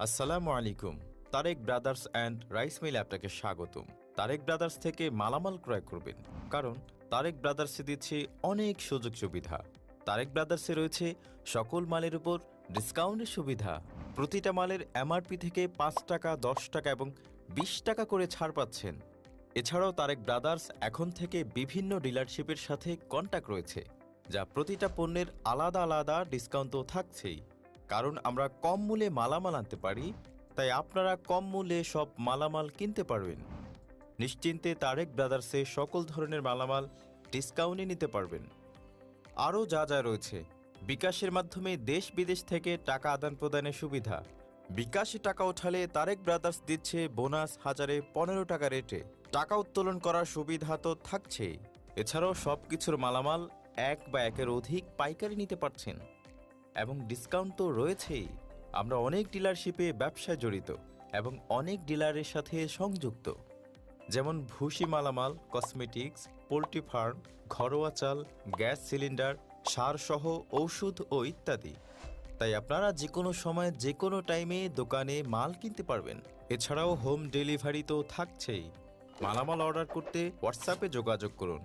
আসসালামু আলাইকুম। Tarek brothers and rice mill আপনাকে স্বাগতম। তারেক ব্রাদার্স থেকে মালামাল ক্রয় করবেন, কারণ তারেক ব্রাদার্সে দিচ্ছে অনেক সুযোগ সুবিধা। তারেক ব্রাদার্সে রয়েছে সকল মালের উপর ডিসকাউন্টের সুবিধা। প্রতিটা মালের এমআরপি থেকে ৫ টাকা, ১০ টাকা এবং ২০ টাকা করে ছাড় পাচ্ছেন। এছাড়াও তারেক ব্রাদার্স এখন থেকে বিভিন্ন ডিলারশিপের সাথে কন্ট্যাক্ট রয়েছে, যা প্রতিটা পণ্যের আলাদা আলাদা ডিসকাউন্ট তো থাকছেই। কারণ আমরা কম মূল্যে মালামাল আনতে পারি, তাই আপনারা কম মূল্যে সব মালামাল কিনতে পারবেন। নিশ্চিন্তে তারেক ব্রাদার্সে সকল ধরনের মালামাল ডিসকাউন্টে নিতে পারবেন। আরও যা যা রয়েছে, বিকাশের মাধ্যমে দেশ বিদেশ থেকে টাকা আদান প্রদানের সুবিধা। বিকাশে টাকা ওঠালে তারেক ব্রাদার্স দিচ্ছে বোনাস ১,০১৫ টাকা রেটে। টাকা উত্তোলন করার সুবিধা তো থাকছেই, এছাড়াও সব কিছুর মালামাল এক বা একের অধিক পাইকারি নিতে পারছেন এবং ডিসকাউন্ট তো রয়েছেই। আমরা অনেক ডিলারশিপে ব্যবসায় জড়িত এবং অনেক ডিলারের সাথে সংযুক্ত, যেমন ভুসি মালামাল, কসমেটিক্স, পোলট্রি ফার্ম, ঘরোয়া চাল, গ্যাস সিলিন্ডার, সারসহ ঔষধ ও ইত্যাদি। তাই আপনারা যে কোনো সময় যে কোনো টাইমে দোকানে মাল কিনতে পারবেন। এছাড়াও হোম ডেলিভারি তো থাকছেই। মালামাল অর্ডার করতে হোয়াটসঅ্যাপে যোগাযোগ করুন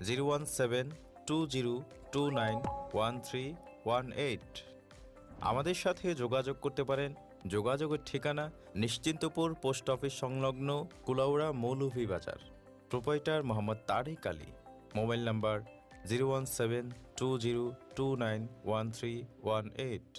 01720291318। আমাদের সাথে যোগাযোগ করতে পারেন। যোগাযোগের ঠিকানা নিশ্চিন্তপুর পোস্ট অফিস সংলগ্ন Kulaura Moulvibazar. Proprietor Mohammad Tarek Ali. Mobile number 01720291318।